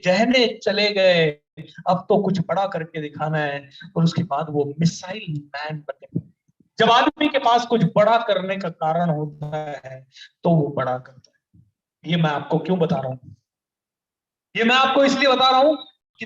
जहने चले गए, अब तो कुछ बड़ा करके दिखाना है। और उसके बाद वो मिसाइल मैन बने। जब आदमी के पास कुछ बड़ा करने का कारण होता है तो वो बड़ा करता है। ये मैं आपको क्यों बता रहा हूं? ये मैं आपको इसलिए बता रहा हूं कि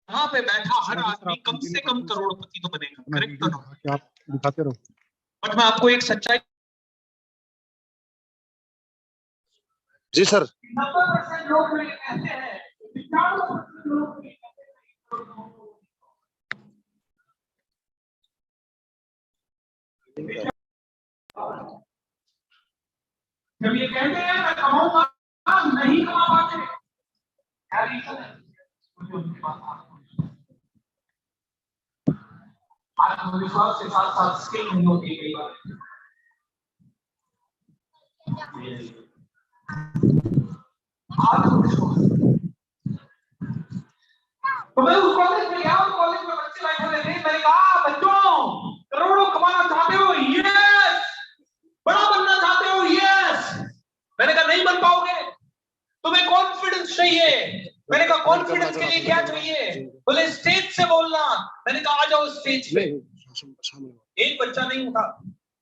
वहां पे बैठा हर आदमी कम से कम करोड़पति तो बनेगा। करेक्ट तो ना? आप दिखाते रहो। बट मैं आपको एक सच्चाई, जी सर। 90% लोग मुझे कहते हैं, 95% लोग मुझे जब ये कहते हैं मैं कमाऊंगा, नहीं कमा पाते, क्या रीजन है? मुझे उनके पास आत्मविश्वास के साथ साथ स्किल नहीं होती कई बार। आत्मविश्वास। तो मैं उस कॉलेज में गया, उस कॉलेज में बच्चे बैठे थे। मैंने कहा बच्चों, करोड़ों कमाना चाहते हो? यस। बड़ा बनना चाहते हो? यस। मैंने कहा नहीं बन पाओगे, तुम्हें कॉन्फिडेंस चाहिए। मैंने कहा कॉन्फिडेंस के लिए क्या चाहिए? बोले स्टेज से बोलना। मैंने कहा आ जाओ स्टेज पे। एक बच्चा नहीं उठा,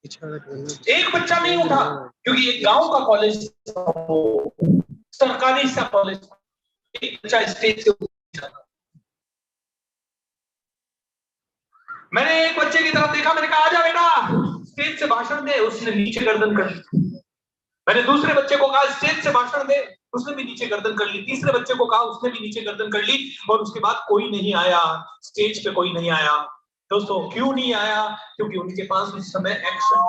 एक बच्चा नहीं उठा, क्योंकि एक गांव का कॉलेज, सरकारी सा कॉलेज। एक बच्चा स्टेज से उठा। मैंने एक बच्चे की तरफ देखा, मैंने कहा आजा बेटा स्टेज से भाषण दे। उसने नीचे गर्दन कर ली। मैंने दूसरे बच्चे को कहा स्टेज से भाषण दे, उसने भी नीचे गर्दन कर ली। तीसरे बच्चे को कहा, उसने भी नीचे गर्दन कर ली। और उसके बाद कोई नहीं आया स्टेज पे, कोई नहीं आया। दोस्तों क्यों नहीं आया? क्योंकि उनके पास उस समय एक्शन,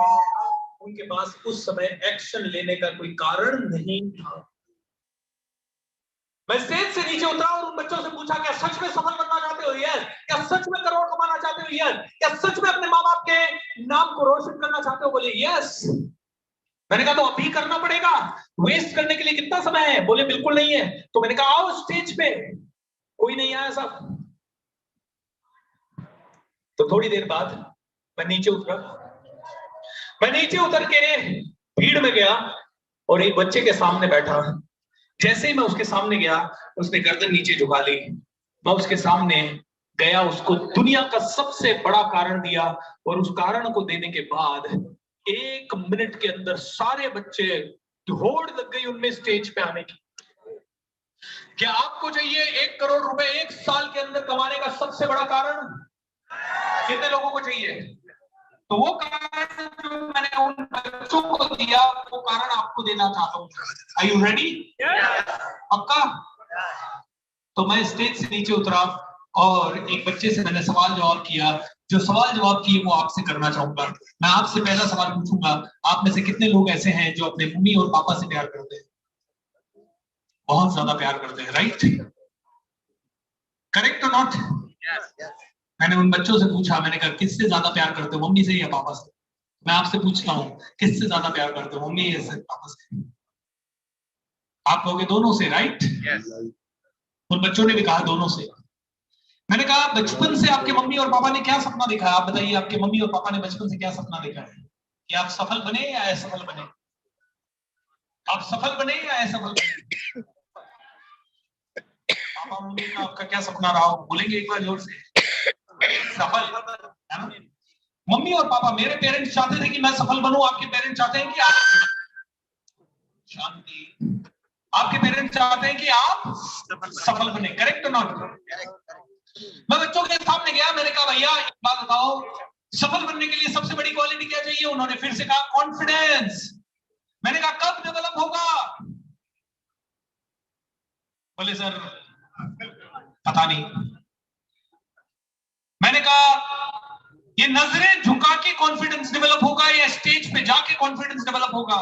उनके पास उस समय एक्शन लेने का कोई कारण नहीं था। मैं स्टेज से नीचे उतरा और उन बच्चों से पूछा, क्या सच में सफल बनना चाहते हो? यस। क्या सच में करोड़ कमाना चाहते हो? यस। क्या सच में अपने माँ बाप के नाम को रोशन करना चाहते हो? बोले यस। मैंने कहा तो अभी करना पड़ेगा, वेस्ट करने के लिए कितना समय है? बोले बिल्कुल नहीं है। तो मैंने कहा आओ स्टेज पे। कोई नहीं आया सब। तो थोड़ी देर बाद मैं नीचे उतरा। मैं नीचे उतर के भीड़ में गया और एक बच्चे के सामने बैठा। जैसे ही मैं उसके सामने गया, उसने गर्दन नीचे झुका ली। मैं उसके सामने गया, उसको दुनिया का सबसे बड़ा कारण दिया। और उस कारण को देने के बाद 1 मिनट के अंदर सारे बच्चे होड़ लग गई उनमें स्टेज पे आने की। क्या आपको चाहिए 1 करोड़ रुपए 1 साल के अंदर कमाने का सबसे बड़ा कारण? कितने लोगों को चाहिए? तो वो कारण जो मैंने उन बच्चों को दिया, वो कारण आपको देना चाहता हूँ। Are you ready? पक्का? तो मैं स्टेज से नीचे उतरा और एक बच्चे से मैंने सवाल जवाब किया। जो सवाल जवाब किए वो आपसे करना चाहूंगा। मैं आपसे पहला सवाल पूछूंगा, आप में से कितने लोग ऐसे हैं जो अपने मम्मी और पापा से प्यार करते हैं? बहुत ज्यादा प्यार करते हैं, राइट? करेक्ट और नॉट? मैंने उन बच्चों से पूछा, मैंने कहा किससे ज्यादा प्यार करते हो, मम्मी से या पापा से? मैं आपसे पूछता हूँ, किससे ज्यादा प्यार करते हो, मम्मी या पापा से? आप कहोगे दोनों से, राइट? उन बच्चों ने भी कहा दोनों से। मैंने कहा बचपन से आपके मम्मी और पापा ने क्या सपना देखा है? आप बताइए, आपके मम्मी और पापा ने बचपन से क्या सपना देखा है? कि आप सफल बने या असफल बने? आप सफल बने या असफल बने? पापा मम्मी का आपका क्या सपना रहा हो? बोलेंगे एक बार जोर से। सफल, है ना? मम्मी और पापा, मेरे पेरेंट्स चाहते थे कि मैं सफल बनूं। आपके पेरेंट्स चाहते हैं कि आप शांति, आपके पेरेंट्स चाहते हैं कि आप सफल बने। करेक्ट और नॉट? मैं बच्चों के सामने गया, मैंने कहा भैया एक बात बताओ, सफल बनने के लिए सबसे बड़ी क्वालिटी क्या चाहिए? उन्होंने फिर से कहा कॉन्फिडेंस। मैंने कहा कब डेवलप होगा? बोले सर पता नहीं। मैंने कहा ये नजरें झुका के कॉन्फिडेंस डेवलप होगा या स्टेज पे जाके कॉन्फिडेंस डेवलप होगा?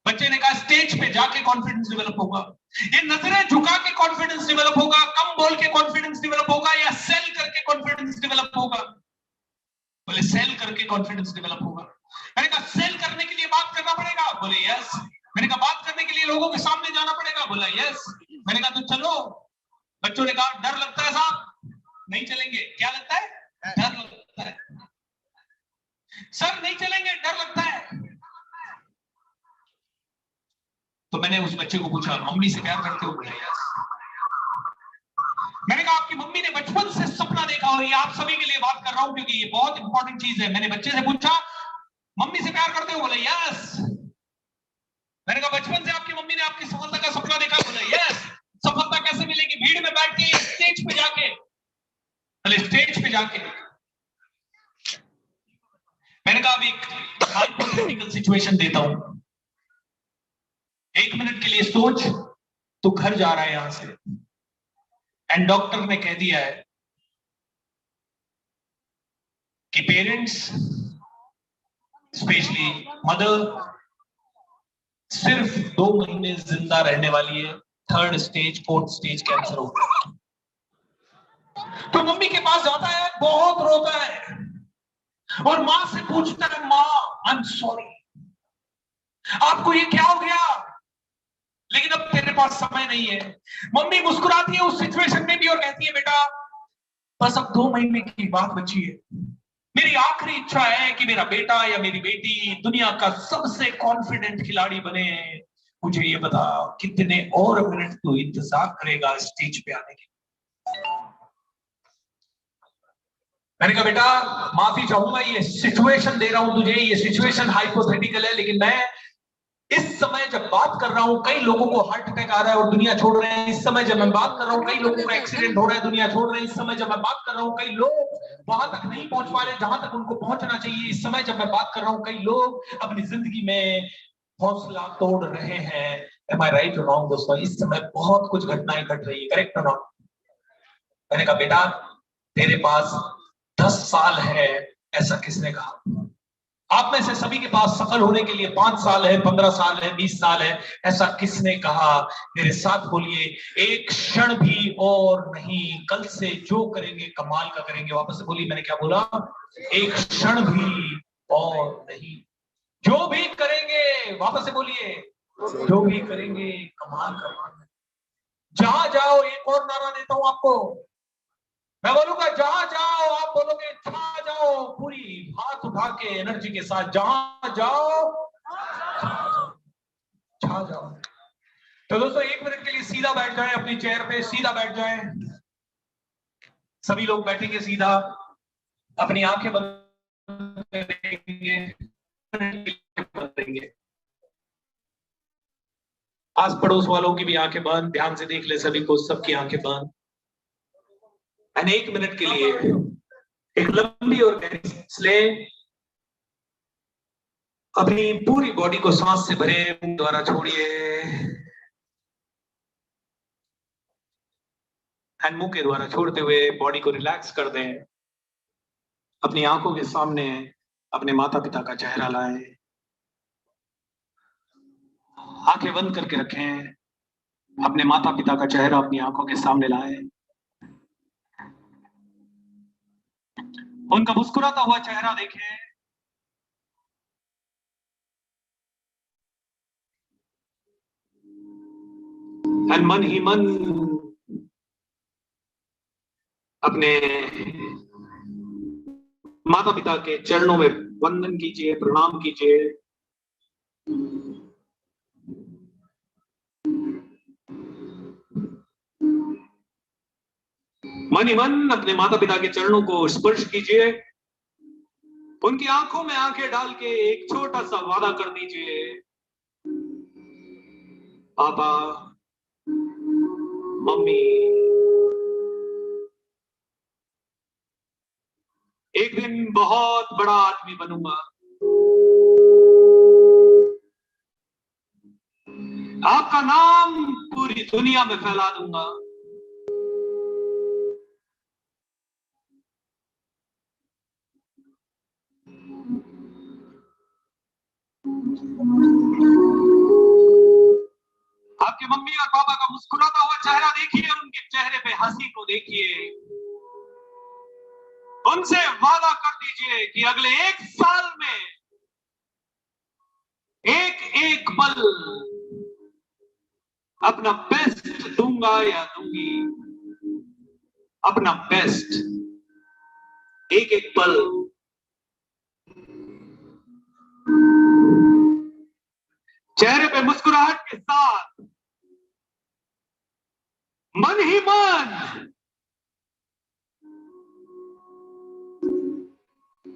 बच्चे ने कहा स्टेज पे जाके कॉन्फिडेंस डेवलप होगा, ये नजरें झुका के कॉन्फिडेंस डेवलप होगा, कम बोल के कॉन्फिडेंस डेवलप होगा, या सेल करके कॉन्फिडेंस डेवलप होगा? बोले सेल करके कॉन्फिडेंस डेवलप होगा। मैंने कहा सेल करने के लिए बात करना पड़ेगा? बोले यस। मैंने कहा बात करने के लिए लोगों के सामने जाना पड़ेगा? बोला यस। मैंने कहा तो चलो। बच्चों ने कहा डर लगता है साहब, नहीं चलेंगे। क्या लगता है? डर लगता है सर, नहीं चलेंगे, डर लगता है। तो मैंने उस बच्चे को पूछा मम्मी से प्यार करते हो? बोला यस। मैंने कहा आपकी मम्मी ने बचपन से सपना देखा, और ये आप सभी के लिए बात कर रहा हूं क्योंकि ये बहुत इंपॉर्टेंट चीज है। मैंने बच्चे से पूछा मम्मी से प्यार करते हो? बोला यस। मैंने कहा बचपन से आपकी मम्मी ने आपकी सफलता का सपना देखा? बोला यस। सफलता कैसे मिलेगी? भीड़ में बैठ के, स्टेज पे जाके। बोले स्टेज पे जाके। मैंने कहा अब एक हाइपोथेटिकल सिचुएशन देता हूं, 1 मिनट के लिए सोच। तो घर जा रहा है यहां से, एंड डॉक्टर ने कह दिया है कि पेरेंट्स, स्पेशली मदर, सिर्फ 2 महीने जिंदा रहने वाली है। 3rd stage 4th stage cancer हो गया। तो मम्मी के पास जाता है, बहुत रोता है, और मां से पूछता है मां आई एम सॉरी, आपको ये क्या हो गया, लेकिन अब तेरे पास समय नहीं है। मम्मी मुस्कुराती है उस सिचुएशन में भी और कहती है बेटा बस अब 2 महीने की बात बची है, मेरी आखिरी इच्छा है कि मेरा बेटा या मेरी बेटी दुनिया का सबसे कॉन्फिडेंट खिलाड़ी बने। मुझे ये बता कितने और मिनट तू इंतजार करेगा स्टेज पे आने के? मैंने कहा बेटा माफी चाहूंगा, ये सिचुएशन दे रहा हूं तुझे, ये सिचुएशन हाइपोथेटिकल है, लेकिन मैं इस समय जब बात कर रहा हूं कई लोगों को हार्ट अटैक आ रहा है और दुनिया छोड़ रहे हैं। इस समय जब मैं बात कर रहा हूं कई लोगों का एक्सीडेंट हो रहा है, दुनिया छोड़ रहे हैं। इस समय जब मैं बात कर रहा हूं कई लोग वहां तक नहीं पहुंच पा रहे जहां तक उनको पहुंचना चाहिए। इस समय जब मैं बात कर रहा हूं कई लोग अपनी जिंदगी में हौसला तोड़ रहे हैं। एम आई राइट और रॉन्ग दोस्तों? इस समय बहुत कुछ घटनाएं घट रही है, करेक्ट और रॉन्ग? मैंने कहा बेटा तेरे पास 10 साल है, ऐसा किसने कहा? आप में से सभी के पास सफल होने के लिए 5 साल है, 15 साल है, 20 साल है, ऐसा किसने कहा? मेरे साथ बोलिए, एक क्षण भी और नहीं, कल से जो करेंगे कमाल का करेंगे। वापस से बोलिए, मैंने क्या बोला? एक क्षण भी और नहीं, जो भी करेंगे, वापस से बोलिए, जो भी करेंगे कमाल का। जहां जाओ, एक और नारा देता हूं आपको, मैं बोलूंगा जहां जाओ, आप बोलोगे छा जाओ, पूरी हाथ उठा के एनर्जी के साथ, जहां जाओ छा जाओ। तो दोस्तों 1 मिनट के लिए सीधा बैठ जाएं, अपनी चेयर पे सीधा बैठ जाएं। सभी लोग बैठेंगे सीधा, अपनी आंखें बंद करेंगे। आस पड़ोस वालों की भी आंखें बंद, ध्यान से देख ले सभी को, सबकी आंखें बंद। 1 मिनट के लिए एक लंबी और गहरी सांस ले, अपनी पूरी बॉडी को सांस से भरे, मुंह द्वारा छोड़िए, एंड मुंह के द्वारा छोड़ते हुए बॉडी को रिलैक्स कर दें। अपनी आंखों के सामने अपने माता पिता का चेहरा लाएं, आंखें बंद करके रखें, अपने माता पिता का चेहरा अपनी आंखों के सामने लाएं, उनका मुस्कुराता हुआ चेहरा देखें। एंड मन ही मन अपने माता पिता के चरणों में वंदन कीजिए, प्रणाम कीजिए। मन ही मन अपने माता पिता के चरणों को स्पर्श कीजिए, उनकी आंखों में आंखें डाल के एक छोटा सा वादा कर दीजिए, पापा, मम्मी, एक दिन बहुत बड़ा आदमी बनूंगा, आपका नाम पूरी दुनिया में फैला दूंगा। आपके मम्मी और पापा का मुस्कुराता हुआ चेहरा देखिए, उनके चेहरे पे हंसी को देखिए। उनसे वादा कर दीजिए कि अगले 1 साल में एक एक पल अपना बेस्ट दूंगा या दूंगी, अपना बेस्ट एक एक पल। चेहरे पे मुस्कुराहट के साथ मन ही मन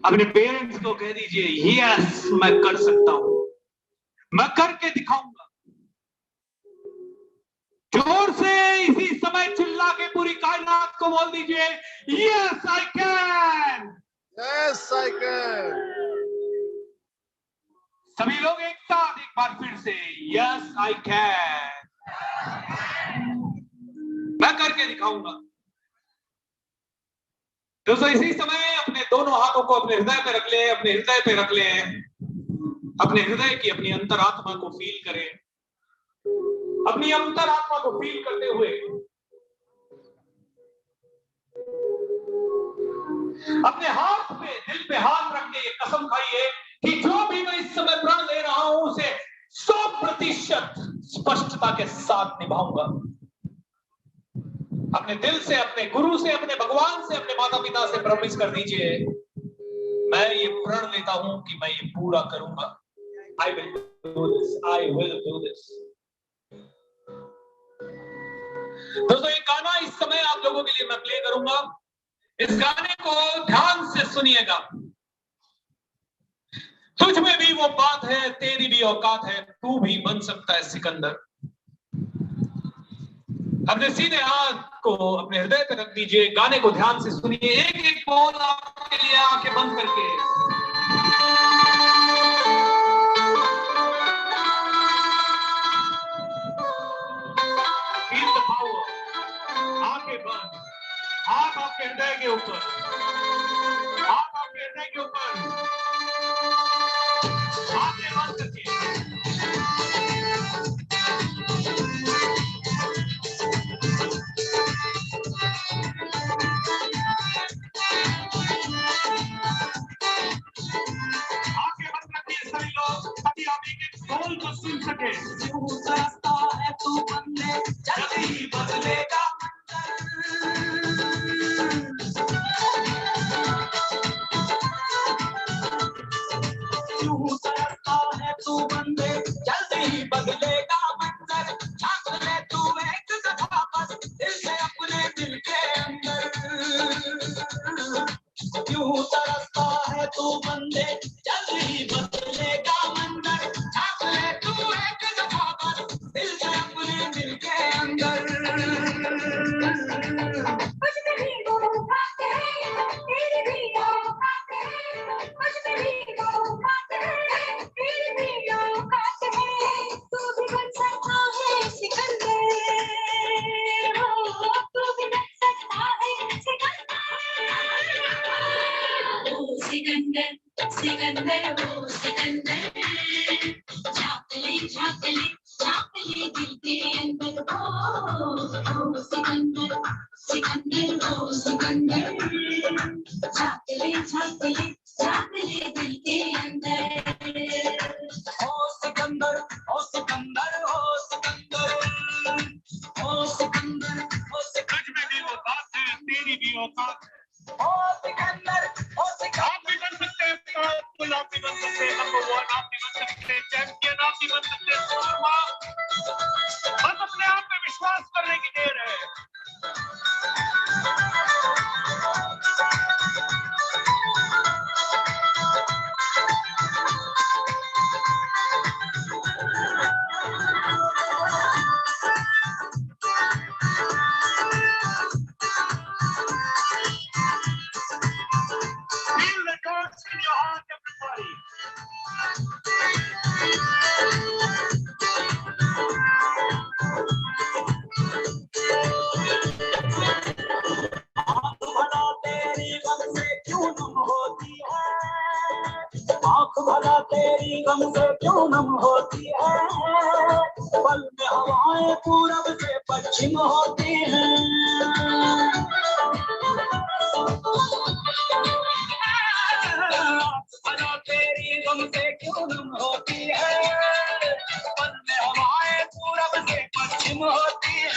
अपने पेरेंट्स को कह दीजिए, यस मैं कर सकता हूं, मैं करके दिखाऊंगा। जोर से इसी समय चिल्ला के पूरी कायनात को बोल दीजिए, yes I can, yes I can. सभी लोग एक साथ एक बार फिर से, यस आई कैन, मैं करके दिखाऊंगा। दोस्तों इसी समय अपने दोनों हाथों को अपने हृदय पे रख ले, अपने हृदय पे रख ले, अपने हृदय की अपनी अंतरात्मा को फील करें। अपनी अंतरात्मा को फील करते हुए अपने हाथ पे, दिल पे हाथ रख के ये कसम खाइए कि जो भी मैं इस समय प्रण ले रहा हूं उसे 100% स्पष्टता के साथ निभाऊंगा। अपने दिल से, अपने गुरु से, अपने भगवान से, अपने माता पिता से प्रॉमिस कर दीजिए, मैं ये प्रण लेता हूं कि मैं ये पूरा करूंगा। I will do this, I will do this। दोस्तों ये गाना इस समय आप लोगों के लिए मैं प्ले करूंगा, इस गाने को ध्यान से सुनिएगा। तुझ में भी वो बात है, तेरी भी औकात है, तू भी बन सकता है सिकंदर। अपने सीधे हाथ को अपने हृदय पर रख दीजिए, गाने को ध्यान से सुनिए, एक एक बोल आपके लिए आंखें बंद करके। Feel the power। आंखें बंद, हाथ आपके हृदय के ऊपर, हाथ आपके हृदय के ऊपर, आंखें बंद करके। आंखें बंद रखिए सभी लोग, ताकि आप एक एक बोल को सुन सके। रास्ता है तू बनने, जल्दी बदलेगा तू बंदे, जल्दी बदलेगा मंजर। झांक ले तू एक दफा बस दिल से अपने दिल के अंदर। क्यों तरसता है तू बंदे, जल्दी बदलेगा मंजर। झांक ले तू एक दफा बस दिल से अपने दिल के अंदर। कुछ भी वो बात है, तेरी भी औकात है। कुछ भी वो बात है, तेरी भी औकात है। तू भी बन सकता है सिकंदर, तू भी बन सकता है सिकंदर। ओ सिकंदर, सिकंदर, ओ सिकंदर, झांक ले, झांक ले, झांक ले दिल के अंदर। ओ सिकंदर, सिकंदर, ओ सिकंदर, झांक ले, झांक ले, झांक ले दिल के अंदर। ओ सिकंदर, ओ सिकंदर, ओ सिकंदर, ओ सिकंदर, ओ सिकंदर में भी वो बात है, तेरी भी औकात है। ओ सिकंदर, ओ सिकंदर, आप भी बन सकते हैं पावरफुल, आप भी बन सकते हैं नंबर 1, आप भी बन सकते हैं चैंपियन, आप भी बन सकते हैं सुरमा। बस अपने आप पे विश्वास करने की देर है। Feel the chords in your heart, everybody। आँख भला तेरी गम से क्यों नम होती है, आँख भला तेरी गम से क्यों नम होती है। पल में हवाएं पश्चिम होती है। तेरी गम से क्यों नम होती है, पल में हवाएं पूरब से पश्चिम होती है।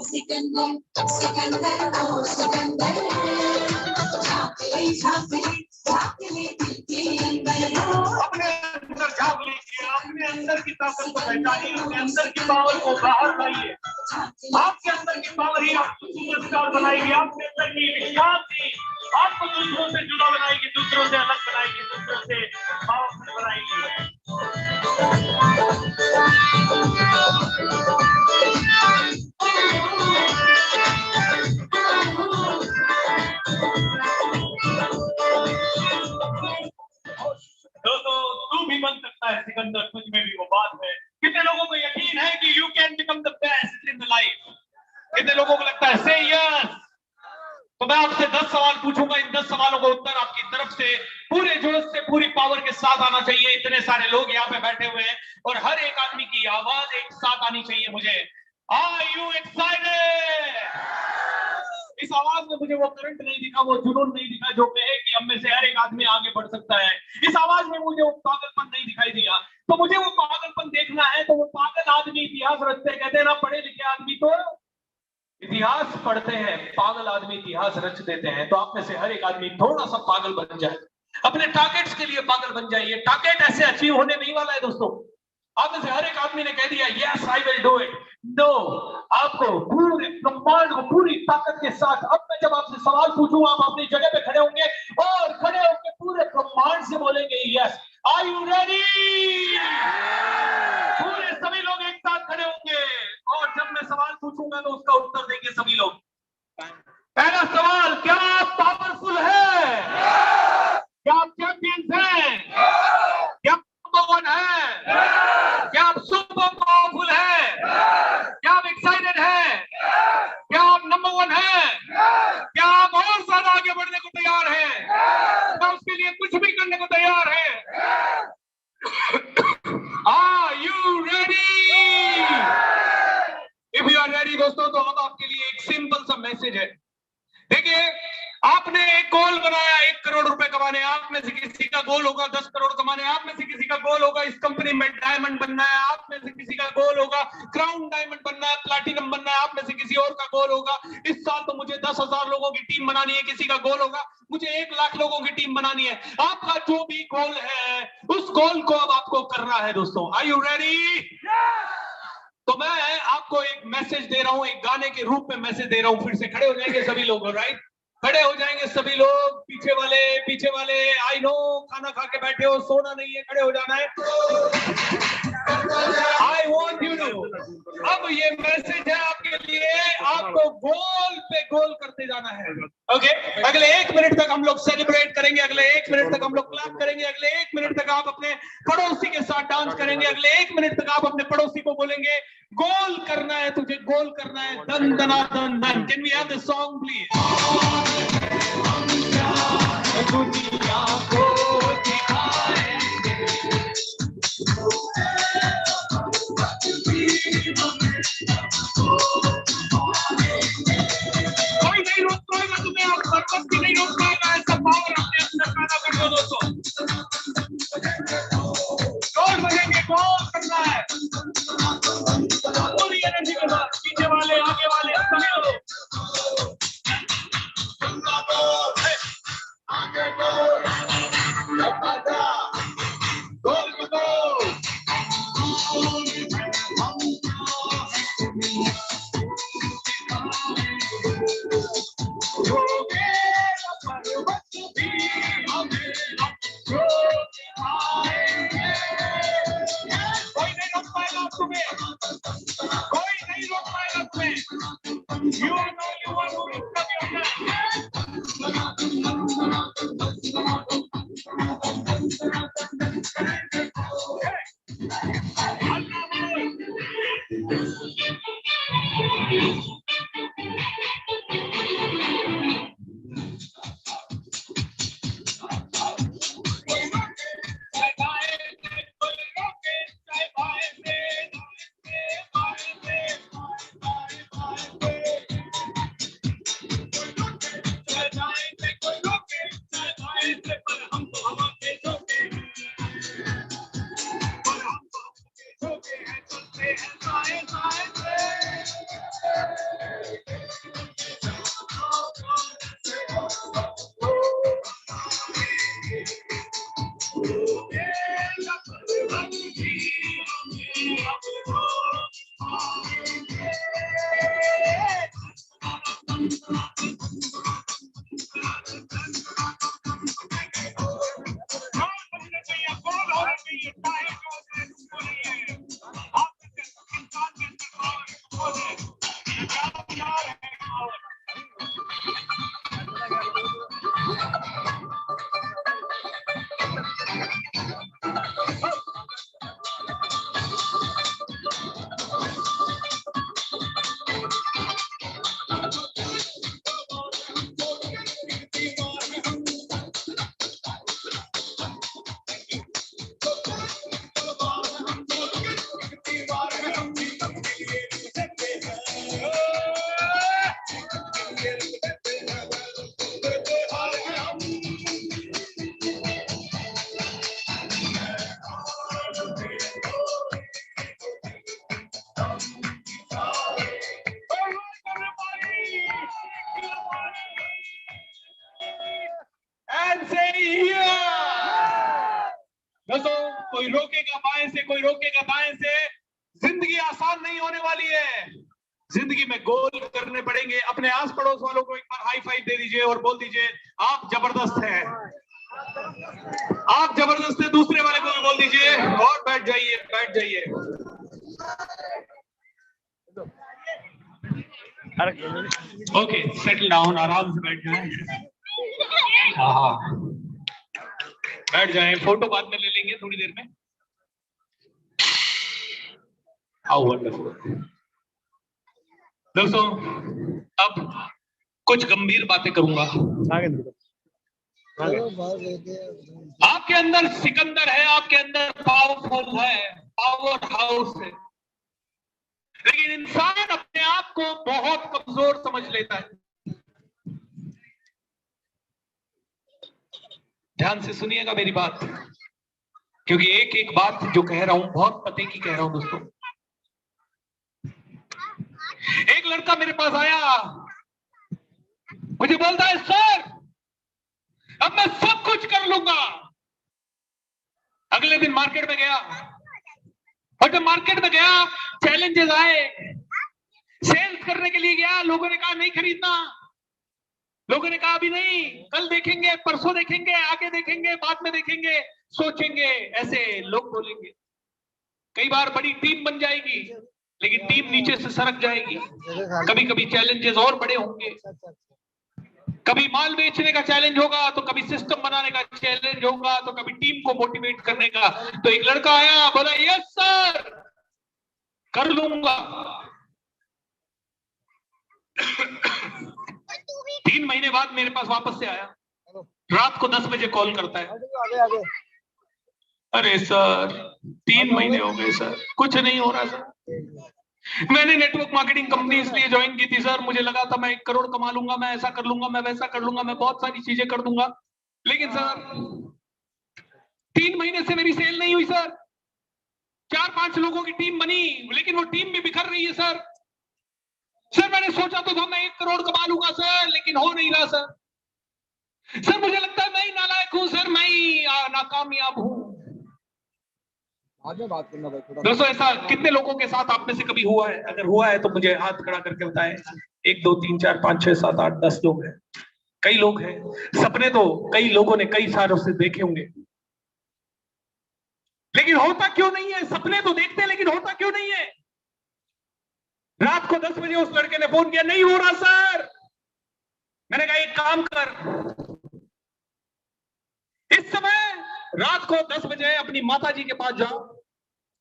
सिकंदर सिकंदर ओ सिकंदर, अपने अंदर झांक लीजिए, अपने अंदर की ताकत को पहचानिए, अपने अंदर की पावर को बाहर लाइए। आपके अंदर की पावर ही आपको सुपरस्टार बनाएगी, आपके अंदर की विश्वास ही आपको दूसरों से जुड़ा बनाएगी, दूसरों से अलग बनाएगी, दूसरों से पावरफुल बनाएगी। दोस्तों, तू भी बन सकता है सिकंदर, तुझ में भी वो बात है। कितने लोगों को यकीन है कि you can become the best in the life? कितने लोगों को लगता है से यस? तो मैं आपसे 10 सवाल पूछूंगा, इन 10 सवालों का उत्तर आपकी तरफ से पूरे जोश से पूरी पावर के साथ आना चाहिए। इतने सारे लोग यहाँ पे बैठे हुए हैं और हर एक आदमी की आवाज एक साथ आनी चाहिए मुझे। Are you excited? इस आवाज में मुझे वो करंट नहीं दिखा, वो जुनून नहीं दिखा जो कहे कि हम में से हर एक आदमी आगे बढ़ सकता है। इस आवाज में मुझे वो पागलपन नहीं दिखाई दिया। तो मुझे वो पागलपन देखना है तो वो पागल आदमी इतिहास रचते, कहते हैं ना पढ़े लिखे आदमी तो इतिहास पढ़ते हैं, पागल आदमी इतिहास रच देते हैं। तो आप में से हर एक आदमी थोड़ा सा पागल बन जाए, अपने टारगेट्स के लिए पागल बन जाए। ये टारगेट ऐसे अचीव होने नहीं वाला है दोस्तों। आप में से हर एक आदमी ने कह दिया yes I will do it. No, आपको पूरे ब्रह्मांड को पूरी ताकत के साथ, अब मैं जब आपसे सवाल पूछूंगा आप अपनी जगह पे खड़े होंगे और खड़े होकर पूरे ब्रह्मांड से बोलेंगे यस। Are you ready? पूरे सभी लोग एक साथ खड़े होंगे और जब मैं सवाल पूछूंगा तो उसका उत्तर देंगे सभी लोग। पहला सवाल, क्या आप पावरफुल है? क्या आप चैंपियंस हैं? क्या आप नंबर 1 है? क्या आप सुपर पावरफुल है? क्या आप एक्साइटेड है? क्या आप नंबर 1 है? क्या आप और ज्यादा आगे बढ़ने को तैयार हैं? क्या उसके लिए कुछ भी करने को तैयार हैं? Are you ready? If you are ready दोस्तों, तो अब आपके लिए एक सिंपल सा मैसेज है। देखिए, आपने एक गोल बनाया 1 करोड़ रुपए कमाने। आप में से किसी का गोल होगा 10 करोड़ कमाने। आप में से किसी का गोल होगा इस कंपनी में डायमंड बनना है। आप में से किसी का गोल होगा क्राउन डायमंड बनना है, प्लैटिनम बनना है। आप में से किसी और का गोल होगा इस साल तो मुझे 10,000 लोगों की टीम बनानी है। किसी का गोल होगा मुझे 1 लाख लोगों की टीम बनानी है। आपका जो भी गोल है उस गोल को अब आपको करना है दोस्तों। Are you ready? तो मैं आपको एक मैसेज दे रहा हूं, एक गाने के रूप में मैसेज दे रहा हूं। फिर से खड़े हो जाएंगे सभी लोग, राइट? खड़े हो जाएंगे सभी लोग। पीछे वाले आई नो खाना खा के बैठे हो, सोना नहीं है, खड़े हो जाना है। आई वॉन्ट यू टू, अब ये मैसेज है आपके लिए, आपको गोल पे गोल करते जाना है। ओके, अगले 1 मिनट तक हम लोग सेलिब्रेट करेंगे, अगले 1 मिनट तक हम लोग क्लैप करेंगे, अगले 1 मिनट तक आप अपने पड़ोसी के साथ डांस करेंगे, अगले 1 मिनट तक आप अपने पड़ोसी को बोलेंगे गोल करना है, तुझे गोल करना है, दन दना दन दन। Can we have the song please? दुनिया को दिखाएंगे, कोई नहीं रोक पाएगा तुम्हें, और बरकत भी नहीं रोक पाएगा। ऐसा पावर अपने अंदर पैदा कर दो दोस्तों। गोल बनेंगे, गोल करना है पूरी एनर्जी के साथ। पीछे वाले आगे वाले सभी लोग दोस्तों, कोई रोकेगा बाएं से, कोई रोकेगा दाएं से। जिंदगी आसान नहीं होने वाली है। जिंदगी में गोल करने पड़ेंगे। अपने आस पड़ोस वालों को एक बार हाई फाइव दे दीजिए और बोल दीजिए आप जबरदस्त हैं, आप जबरदस्त हैं। दूसरे वाले को भी बोल दीजिए और बैठ जाइए, बैठ जाइए। ओके, सेटल डाउन, आराम से बैठ जाए। हाँ, बैठ जाए। फोटो बाद में ले लेंगे थोड़ी देर में। How wonderful. दोस्तों, अब कुछ गंभीर बातें करूंगा। आपके अंदर सिकंदर है, आपके अंदर पावरफुल है, पावर हाउस है, लेकिन इंसान अपने आप को बहुत कमजोर समझ लेता है। ध्यान से सुनिएगा मेरी बात, क्योंकि एक एक बात जो कह रहा हूं बहुत पते की कह रहा हूं। दोस्तों, एक लड़का मेरे पास आया, मुझे बोलता है सर अब मैं सब कुछ कर लूंगा। अगले दिन मार्केट में गया, और जब मार्केट में गया चैलेंजेस आए। सेल्स करने के लिए गया, लोगों ने कहा नहीं खरीदना, लोगों ने कहा अभी नहीं, कल देखेंगे, परसों देखेंगे, आगे देखेंगे, बाद में देखेंगे, सोचेंगे। ऐसे लोग बोलेंगे। कई बार बड़ी टीम बन जाएगी, लेकिन टीम नीचे से सरक जाएगी। कभी कभी चैलेंजेस और बड़े होंगे। कभी माल बेचने का चैलेंज होगा, तो कभी सिस्टम बनाने का चैलेंज होगा, तो कभी टीम को मोटिवेट करने का। तो एक लड़का आया, बोला यस सर कर लूंगा। 3 महीने बाद मेरे पास वापस से आया, रात को 10 बजे कॉल करता है। अरे सर 3 महीने हो गए सर, कुछ नहीं हो रहा सर। मैंने नेटवर्क मार्केटिंग कंपनी इसलिए ज्वाइन की थी सर, मुझे लगा था मैं 1 करोड़ कमा लूंगा, मैं ऐसा कर लूंगा, मैं वैसा कर लूंगा, मैं बहुत सारी चीजें कर दूंगा। लेकिन सर 3 महीने से मेरी सेल नहीं हुई सर। 4-5 लोगों की टीम बनी, लेकिन वो टीम भी बिखर रही है सर। सर मैंने सोचा तो था मैं 1 करोड़ कमा लूंगा सर, लेकिन हो नहीं रहा सर। सर मुझे लगता है मैं ही नालायक हूं सर, मैं ही नाकामयाब हूं। बाद में बात करना भाई थोड़ा। दोस्तों, ऐसा कितने लोगों के साथ आप में से कभी हुआ है? अगर हुआ है तो मुझे हाथ खड़ा करके बताएं। 1 2 3 4 5 6 7 8 10 लोग हैं। कई लोग हैं। सपने तो कई लोगों ने कई सालों से देखे होंगे, लेकिन होता क्यों नहीं है? सपने तो देखते हैं, लेकिन होता क्यों नहीं है? रात को 10 बजे उस लड़के ने फोन किया, नहीं हो रहा सर। मैंने कहा एक काम कर, इस समय रात को 10 बजे अपनी माता जी के पास जाओ,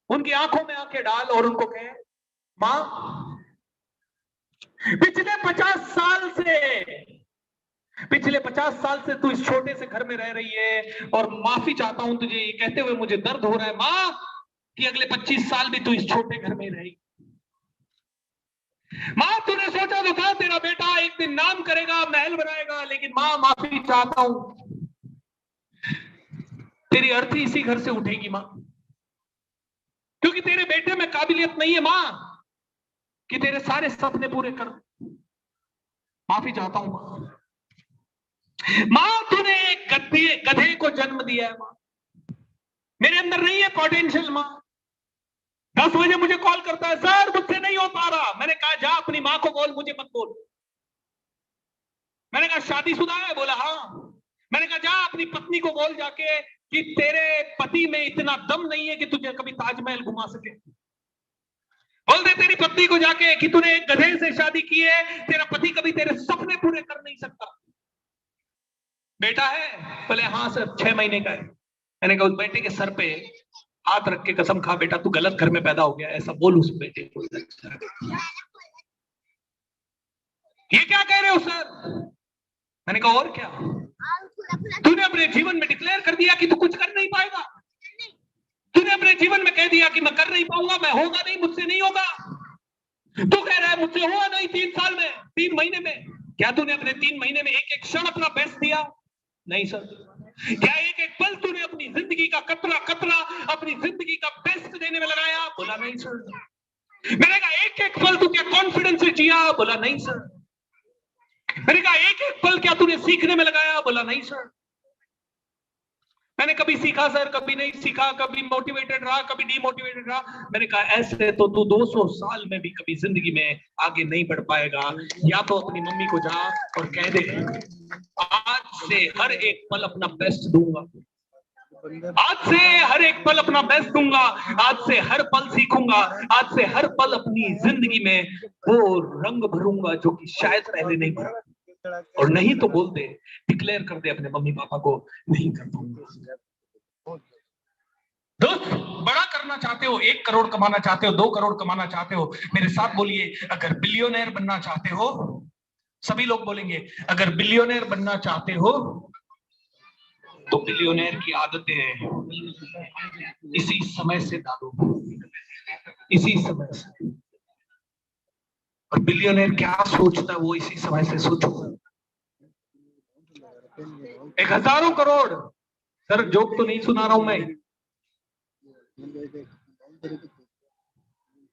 उनकी आंखों में आंखें डाल और उनको कहे मां, पिछले 50 साल से तू इस छोटे से घर में रह रही है और माफी चाहता हूं तुझे ये कहते हुए मुझे दर्द हो रहा है मां कि अगले 25 साल भी तू इस छोटे घर में रहेगी। मां, तूने सोचा तो था तेरा बेटा एक दिन नाम करेगा, महल बनाएगा, लेकिन मां माफी चाहता हूं, तेरी अर्थी इसी घर से उठेगी मां, क्योंकि तेरे बेटे में काबिलियत नहीं है मां कि तेरे सारे सपने पूरे कर। माफी चाहता हूं मां। मां, तूने एक गधे को जन्म दिया है मां, मेरे अंदर नहीं है पोटेंशियल मां। 10 बजे मुझे कॉल करता है, सर मुझसे नहीं हो पा रहा। मैंने कहा जा अपनी मां को बोल, मुझे मत बोल। मैंने कहा शादीशुदा है? बोला हाँ। मैंने कहा जा अपनी पत्नी को बोल जाके कि तेरे पति में इतना दम नहीं है कि तुझे कभी ताजमहल घुमा सके। बोल दे तेरी पत्नी को जाके कि तूने एक गधे से शादी की है, तेरा पति कभी तेरे सपने पूरे कर नहीं सकता। बेटा है? बोले हाँ सर, 6 महीने का है। मैंने कहा उस बेटे के सर पे हाथ रख के कसम खा बेटा तू गलत घर में पैदा हो गया, ऐसा बोल उस बेटे को। ये क्या कह रहे हो सर? मैंने कहा और क्या, तूने अपने जीवन में डिक्लेयर कर दिया कि तू कुछ कर नहीं पाएगा। तूने अपने जीवन में कह दिया कि मैं कर नहीं पाऊंगा, मैं होगा नहीं, मुझसे नहीं होगा। तू कह रहा है मुझसे हुआ नहीं 3 साल में, 3 महीने में। क्या तूने अपने 3 महीने में एक एक क्षण अपना बेस्ट दिया? नहीं सर। क्या एक एक पल तूने अपनी जिंदगी का कतरा कतरा अपनी जिंदगी का बेस्ट देने में लगाया? बोला नहीं सर। मैंने कहा एक एक पल तू क्या कॉन्फिडेंस से जिया? बोला नहीं सर। मैंने कहा एक एक पल क्या तूने सीखने में लगाया? बोला नहीं सर। मैंने कभी सीखा सर, कभी नहीं सीखा, कभी मोटिवेटेड रहा, कभी डीमोटिवेटेड रहा। मैंने कहा ऐसे तो तू 200 साल में भी कभी जिंदगी में आगे नहीं बढ़ पाएगा। या तो अपनी मम्मी को जा और कह दे आज से हर एक पल अपना बेस्ट दूंगा, आज से हर एक पल अपना बेस्ट दूंगा, आज से हर पल सीखूंगा, आज से हर पल अपनी जिंदगी में वो रंग भरूंगा जो कि शायद पहले नहीं भरा। और नहीं तो बोल दे, डिक्लेयर कर दे अपने मम्मी पापा को, नहीं कर पाऊंगा। दोस्त, बड़ा करना चाहते हो, 1 करोड़ कमाना चाहते हो, 2 करोड़ कमाना चाहते हो, मेरे साथ बोलिए अगर बिलियनर बनना चाहते हो। सभी लोग बोलेंगे अगर बिलियनर बनना चाहते हो तो बिलियनर की आदतें इसी समय से डालो, इसी समय से। और बिलियनर क्या सोचता है वो इसी समय से सोचो। 1000 करोड़, सर जोक तो नहीं सुना रहा हूं मैं।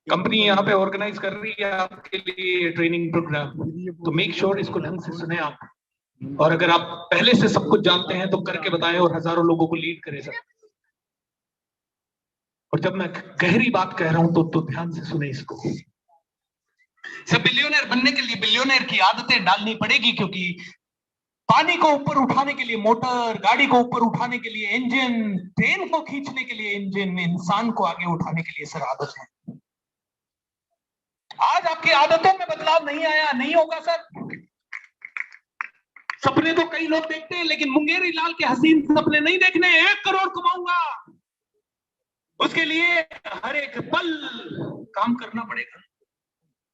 कंपनी यहाँ पे ऑर्गेनाइज कर रही है आपके लिए ट्रेनिंग प्रोग्राम, तो मेक श्योर इसको ढंग से सुने आप। और अगर आप पहले से सब कुछ जानते हैं तो करके बताएं और हजारों लोगों को लीड करें सर। और जब मैं गहरी बात कह रहा हूं तो ध्यान से सुने इसको। सब बिलियनर बनने के लिए बिलियनर की आदतें डालनी पड़ेगी, क्योंकि पानी को ऊपर उठाने के लिए मोटर, गाड़ी को ऊपर उठाने के लिए इंजन, ट्रेन को खींचने के लिए इंजन, इंसान को आगे उठाने के लिए सर आदत है। आज आपकी आदतों में बदलाव नहीं आया, नहीं होगा सर। सपने तो कई लोग देखते हैं, लेकिन मुंगेरी लाल के हसीन सपने नहीं देखने। 1 करोड़ कमाऊंगा, उसके लिए हर एक पल काम करना पड़ेगा।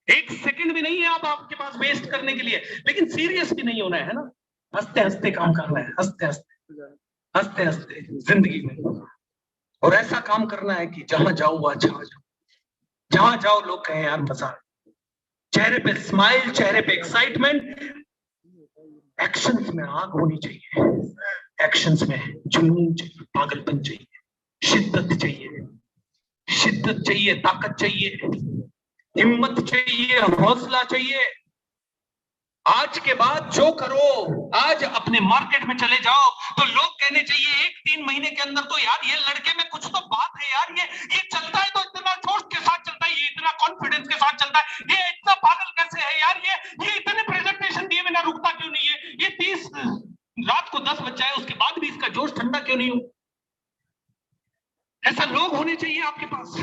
1 सेकंड भी नहीं है आप आपके पास वेस्ट करने के लिए, लेकिन सीरियस भी नहीं होना है ना। हंसते हंसते काम करना है, हंसते हंसते जिंदगी में। और ऐसा काम करना है कि जहां जाओ वहां छा जाओ, जहां जाओ लोग कहें यार मजा। चेहरे पे स्माइल, चेहरे पे एक्साइटमेंट, एक्शंस में आग होनी चाहिए, एक्शंस में जुनून चाहिए, पागलपन चाहिए, शिद्दत चाहिए, शिद्दत चाहिए, ताकत चाहिए, हिम्मत चाहिए, हौसला चाहिए। आज के बाद जो करो, आज अपने मार्केट में चले जाओ तो लोग कहने चाहिए 1-3 महीने के अंदर तो यार ये लड़के में कुछ तो बात है यार, ये चलता है तो इतना जोश के साथ चलता है, ये इतना कॉन्फिडेंस के साथ चलता है, ये इतना पागल कैसे है यार, ये इतने प्रेजेंटेशन दिए बिना रुकता क्यों नहीं है, ये 30 रात को 10 बज जाए उसके बाद भी इसका जोश ठंडा क्यों नहीं हो। ऐसा लोग होने चाहिए आपके पास,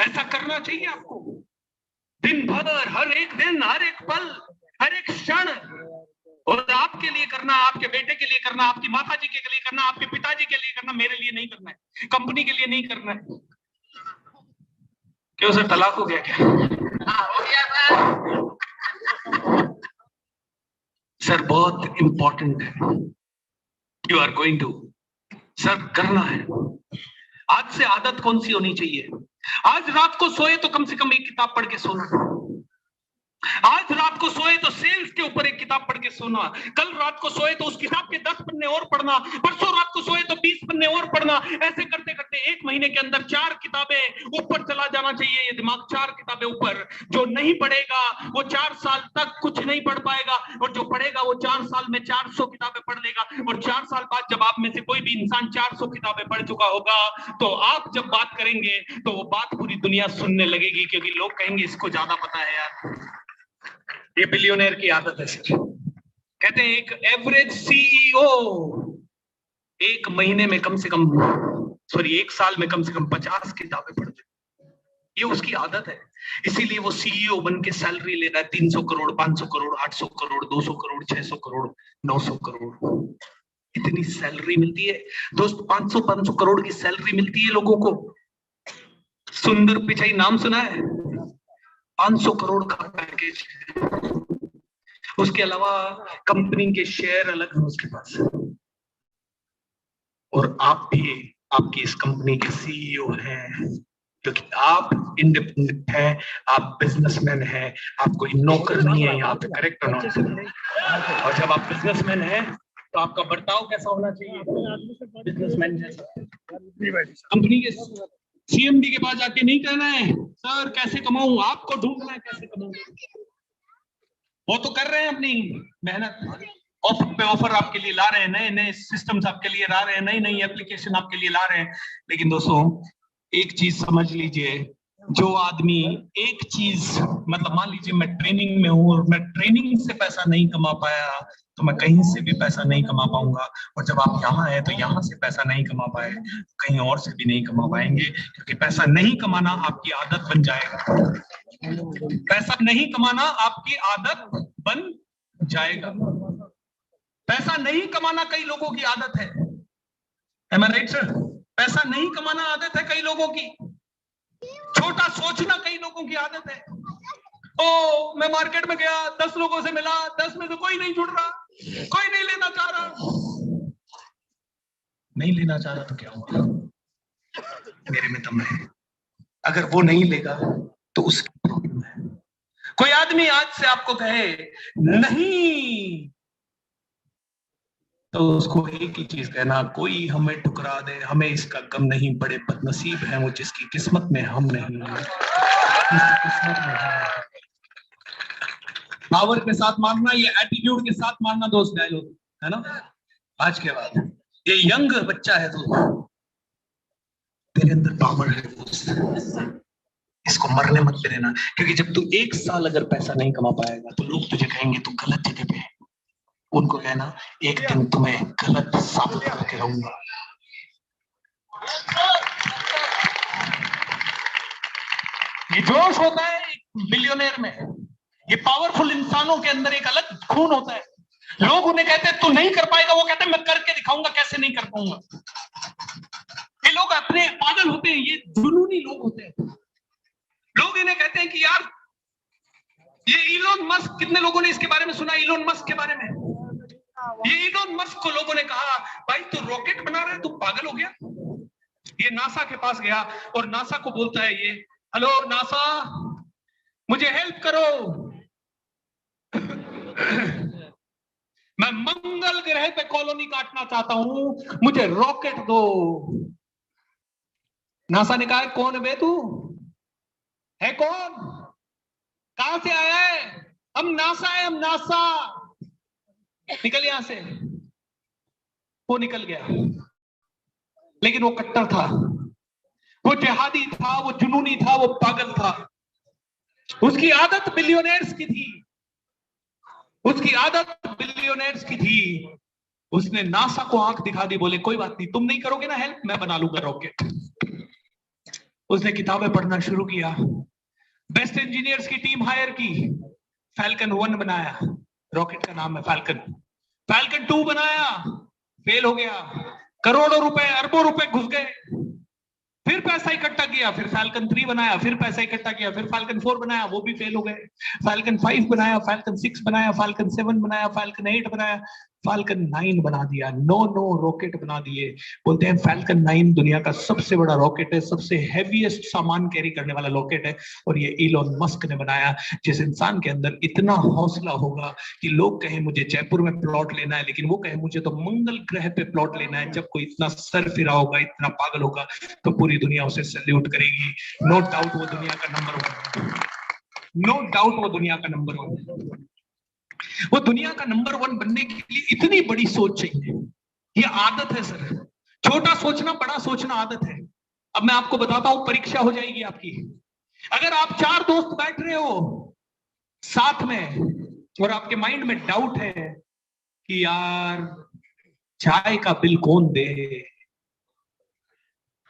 ऐसा करना चाहिए आपको। दिन भर, हर एक दिन, हर एक पल, हर एक क्षण, और आपके लिए करना, आपके बेटे के लिए करना, आपकी माता जी के लिए करना, आपके पिताजी के लिए करना, मेरे लिए नहीं करना है, कंपनी के लिए नहीं करना है। क्यों सर, तलाक हो गया क्या? सर बहुत इंपॉर्टेंट है, you are going to, sir करना है। आज से आदत कौन सी होनी चाहिए? आज रात को सोए तो कम से कम एक किताब पढ़ के सोना। आज रात को सोए तो सेल्स के ऊपर एक किताब पढ़ के सोना। कल रात को सोए तो उस किताब के 10 पन्ने और पढ़ना। परसों रात को सोए तो 20 पन्ने और पढ़ना। ऐसे करते करते एक महीने के अंदर 4 किताबें ऊपर चला जाना चाहिए ये दिमाग, 4 किताबें ऊपर। जो नहीं पढ़ेगा वो 4 साल तक कुछ नहीं पढ़ पाएगा, और जो पढ़ेगा वो 4 साल में 400 किताबें पढ़ लेगा। और 4 साल बाद जब आप में से कोई भी इंसान 400 किताबें पढ़ चुका होगा तो आप जब बात करेंगे तो वो बात पूरी दुनिया सुनने लगेगी, क्योंकि लोग कहेंगे इसको ज्यादा पता है यार। ये बिलियनर की आदत है सर। कहते हैं एक एवरेज सीईओ एक महीने में कम से कम, सॉरी एक साल में कम से कम 50 किताबें पढ़ते, ये उसकी आदत है। इसीलिए वो सीईओ बन के सैलरी ले रहा है 300 करोड़, 500 करोड़, 800 करोड़, 200 करोड़, 600 करोड़, 900 करोड़, इतनी सैलरी मिलती है दोस्त। 500 करोड़ की सैलरी मिलती है लोगों को। सुंदर पिचाई नाम सुना है? 500 करोड़ का पैकेज, उसके अलावा कंपनी के शेयर अलग है उसके पास। और आप भी आपकी इस कंपनी के सीईओ हैं, क्योंकि आप इंडिपेंडेंट हैं, आप बिजनेसमैन हैं, आप कोई नौकर नहीं है यहाँ पे। करेक्ट हो ना? और जब आप बिजनेसमैन हैं तो आपका बर्ताव कैसा होना चाहिए? बिजनेसमैन जैसा। कंपनी के सीएमडी के पास जाके नहीं कहना है सर कैसे कमाऊं, आपको ढूंढना है कैसे कमाऊं। वो तो कर रहे हैं अपनी मेहनत, ऑफर पे ऑफर आपके लिए ला रहे हैं, नए नए सिस्टम्स आपके लिए ला रहे हैं, नई नई एप्लीकेशन आपके लिए ला रहे हैं। लेकिन दोस्तों एक चीज समझ लीजिए, जो आदमी एक चीज, मतलब मान लीजिए मैं ट्रेनिंग में हूँ और मैं ट्रेनिंग से पैसा नहीं कमा पाया तो मैं कहीं से भी पैसा नहीं कमा पाऊंगा। और जब आप यहाँ हैं तो यहाँ से पैसा नहीं कमा पाए, कहीं और से भी नहीं कमा पाएंगे, क्योंकि पैसा नहीं कमाना आपकी आदत बन जाएगा। पैसा नहीं कमाना आपकी आदत बन जाएगा। पैसा नहीं कमाना कई लोगों की आदत है। Am I right, sir? पैसा नहीं कमाना आदत है कई लोगों की। छोटा सोचना कई लोगों की आदत है। ओ मैं मार्केट में गया, 10 लोगों से मिला, 10 में से कोई नहीं जुड़ रहा, कोई नहीं लेना चाह रहा। नहीं लेना चाह रहा तो क्या हुआ? मेरे में दम है, अगर वो नहीं लेगा तो उसकी प्रॉब्लम है। कोई आदमी आज से आपको कहे नहीं तो उसको एक ही चीज कहना, कोई हमें ठुकरा दे हमें इसका गम नहीं, बड़े बदनसीब हैं वो जिसकी किस्मत में हम नहीं हैं। किस्मत में हम पावर के साथ मारना, ये एटीट्यूड के साथ मारना दोस्त डायलॉग है ना। आज के बाद ये यंग बच्चा है तो तेरे अंदर पावर है दोस्त, इसको मरने मत देना। क्योंकि जब तू 1 साल अगर पैसा नहीं कमा पाएगा तो लोग तुझे कहेंगे तू गलत जगह पे है। उनको कहना एक दिन तुम्हें गलत साबित करके रहूंगा। ये जोश होता है बिलियनर में, ये पावरफुल इंसानों के अंदर एक अलग खून होता है। लोग उन्हें कहते हैं तू नहीं कर पाएगा, वो कहते हैं मैं करके दिखाऊंगा कैसे नहीं कर पाऊंगा। ये लोग अपने पागल होते हैं, ये जुनूनी लोग होते हैं। लोग इन्हें कहते हैं कि यार ये इलोन मस्क, कितने लोगों ने इसके बारे में सुना? इलोन मस्क के बारे में, ये इलोन मस्क को लोगों ने कहा भाई तू रॉकेट बना रहा है, तू पागल हो गया। ये नासा के पास गया और नासा को बोलता है ये, हेलो नासा मुझे हेल्प करो, मैं मंगल ग्रह पे कॉलोनी काटना चाहता हूं, मुझे रॉकेट दो। नासा ने कहा कौन है बे तू? है कौन? कहां से आया है? हम नासा है, हम नासा। निकल यहां से। वो निकल गया, लेकिन वो कट्टर था, वो जिहादी था, वो जुनूनी था, वो पागल था। उसकी आदत बिलियनर्स की थी, उसकी आदत बिलियनर्स की थी। उसने नासा को आंख दिखा दी, बोले कोई बात नहीं, तुम नहीं करोगे ना हेल्प, मैं बना लूंगा रॉकेट। उसने किताबें पढ़ना शुरू किया, बेस्ट इंजीनियर्स की टीम हायर की, फैल्कन 1 बनाया, रॉकेट का नाम है फैल्कन। फैल्कन 2 बनाया, फेल हो गया, करोड़ों रुपए, अरबों रुपए घुस गए। फिर पैसा इकट्ठा किया, फिर फाल्कन 3 बनाया, फिर पैसा इकट्ठा किया, फिर फाल्कन 4 बनाया, वो भी फेल हो गए। फाल्कन 5 बनाया, फाल्कन 6 बनाया, फाल्कन 7 बनाया, फाल्कन 8 बनाया, फाल्कन 9 बना दिया। 9 रॉकेट बना दिए। बोलते हैं फाल्कन 9 दुनिया का सबसे बड़ा रॉकेट है, सबसे हैवीएस्ट सामान कैरी करने वाला रॉकेट है, और ये इलॉन मस्क ने बनाया। जिस इंसान के अंदर इतना हौसला होगा कि लोग कहें मुझे जयपुर में प्लॉट लेना है, लेकिन वो कहे मुझे तो मंगल ग्रह पे प्लॉट लेना है, जब कोई इतना सर फिरा होगा, इतना पागल होगा, तो पूरी दुनिया उसे सैल्यूट करेगी। नो डाउट वो दुनिया का नंबर 1, नो डाउट वो दुनिया का नंबर 1। वो दुनिया का नंबर 1 बनने के लिए इतनी बड़ी सोच चाहिए। ये आदत है सर, छोटा सोचना बड़ा सोचना आदत है। अब मैं आपको बताता हूं, परीक्षा हो जाएगी आपकी। अगर आप 4 दोस्त बैठ रहे हो साथ में और आपके माइंड में डाउट है कि यार चाय का बिल कौन दे,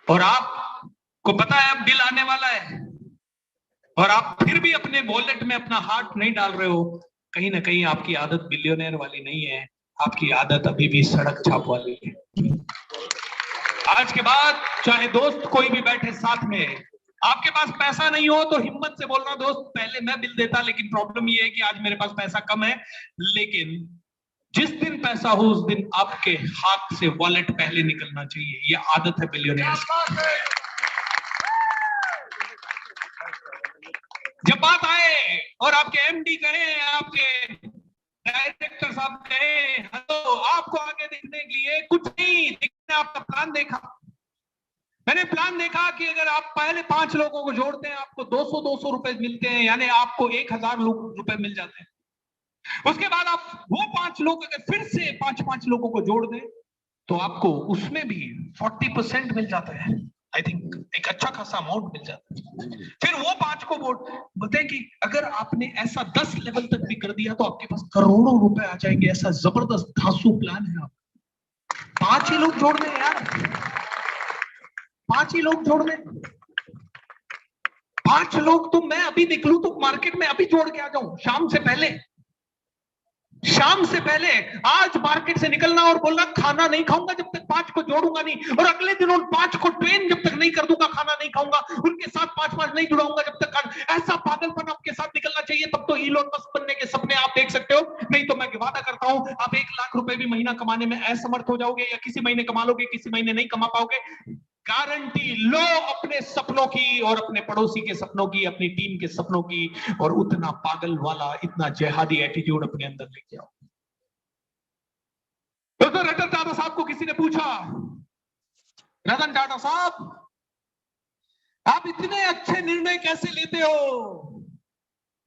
और आपको पता है अब बिल आने वाला है, और आप फिर भी अपने वॉलेट में अपना हाथ नहीं डाल रहे हो, कहीं ना कहीं आपकी आदत बिलियनर वाली नहीं है, आपकी आदत अभी भी सड़क छाप वाली है। आज के बाद चाहे दोस्त कोई भी बैठे साथ में, आपके पास पैसा नहीं हो तो हिम्मत से बोलना दोस्त पहले मैं बिल देता, लेकिन प्रॉब्लम ये है कि आज मेरे पास पैसा कम है। लेकिन जिस दिन पैसा हो उस दिन आपके हाथ से वॉलेट पहले निकलना चाहिए। ये आदत है बिलियनर्स की। जब बात आए और आपके एमडी कहे, आपके डायरेक्टर साहब कहे हेलो आपको आगे देखने के लिए कुछ नहीं देखना, आपका प्लान देखा, मैंने प्लान देखा कि अगर आप पहले 5 लोगों को जोड़ते हैं आपको 200 रुपए मिलते हैं, यानी आपको 1000 रुपए मिल जाते हैं। उसके बाद आप वो 5 लोग अगर फिर से 5 लोगों को जोड़ दें तो आपको उसमें भी 40% मिल जाता है। आई थिंक एक अच्छा खासा अमाउंट मिल जाता है। फिर वो 5 को बोलते हैं कि अगर आपने ऐसा 10 लेवल तक भी कर दिया तो आपके पास करोड़ों रुपए आ जाएंगे। ऐसा जबरदस्त धांसू प्लान है। आप 5 ही लोग जोड़ दें यार, 5 ही लोग जोड़ दें। 5 लोग तो मैं अभी निकलूं तो मार्केट में अभी जोड़ के आ जाऊं शाम से पहले, शाम से पहले आज मार्केट से निकलना और बोलना खाना नहीं खाऊंगा जब तक 5 को जोड़ूंगा नहीं, और अगले दिन उन 5 को ट्रेन जब तक नहीं कर दूंगा खाना नहीं खाऊंगा, उनके साथ 5 नहीं जुड़ाऊंगा जब तक खाना। ऐसा पागलपन आपके साथ निकलना चाहिए, तब तो इलोन मस्क बनने के सपने आप देख सकते हो। नहीं तो मैं वादा करता हूं आप 1 लाख रुपए भी महीना कमाने में असमर्थ हो जाओगे, या किसी महीने कमा लोगे किसी महीने नहीं कमा पाओगे। गारंटी लो अपने सपनों की और अपने पड़ोसी के सपनों की, अपनी टीम के सपनों की, और उतना पागल वाला इतना जिहादी एटीट्यूड अपने अंदर लेके आओ। दोस्तों रतन टाटा साहब को किसी ने पूछा, रतन टाटा साहब आप इतने अच्छे निर्णय कैसे लेते हो?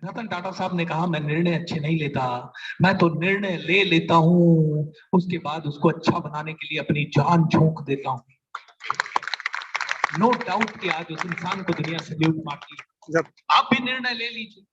रतन टाटा साहब ने कहा मैं निर्णय अच्छे नहीं लेता, मैं तो निर्णय ले लेता हूं, उसके बाद उसको अच्छा बनाने के लिए अपनी जान झोंक देता हूं। नो डाउट कि आज उस इंसान को दुनिया सैल्यूट मारती है। आप भी निर्णय ले लीजिए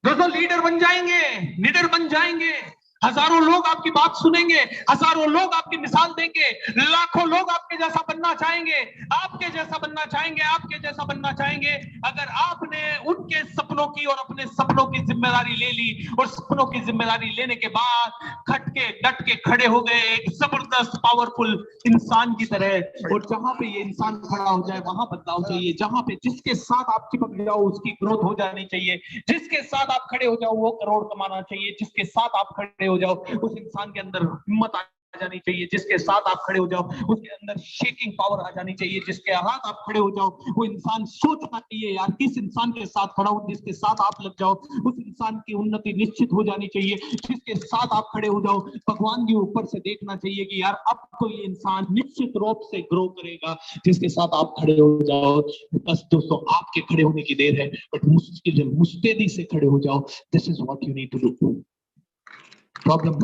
दोस्तों, लीडर बन जाएंगे, लीडर बन जाएंगे। हजारों लोग आपकी बात सुनेंगे, हजारों लोग आपकी मिसाल देंगे, लाखों लोग आपके जैसा बनना चाहेंगे, आपके जैसा बनना चाहेंगे, आपके जैसा बनना चाहेंगे। अगर आपने उनके सपनों की और अपने सपनों की जिम्मेदारी ले ली, और सपनों की जिम्मेदारी लेने के बाद खट के डट के खड़े हो गए एक जबरदस्त पावरफुल इंसान की तरह, और जहां पे ये इंसान खड़ा हो जाए वहां बदलाव चाहिए। जहां पे जिसके साथ आप चिपक जाओ उसकी ग्रोथ हो जानी चाहिए, जिसके साथ आप खड़े हो जाओ वो करोड़ कमाना चाहिए, जिसके साथ आप खड़े हो जाओ उस इंसान के अंदर हिम्मत आ जानी चाहिए, जिसके साथ आप खड़े हो जाओ उसके अंदर शेकिंग पावर आ जानी चाहिए, जिसके हाथ आप खड़े हो जाओ वो इंसान सोचना चाहिए यार किस इंसान के साथ खड़ा हूं, जिसके साथ आप लग जाओ उस इंसान की उन्नति निश्चित हो जानी चाहिए, जिसके साथ आप खड़े हो जाओ भगवान जी ऊपर से देखना चाहिए कि यार अब तो ये इंसान निश्चित रूप से ग्रो करेगा, जिसके साथ आप खड़े हो जाओ। बस दोस्तों आपके खड़े होने की देर है, बट मुस्तैदी से खड़े हो जाओ। This is what you need to do. Problem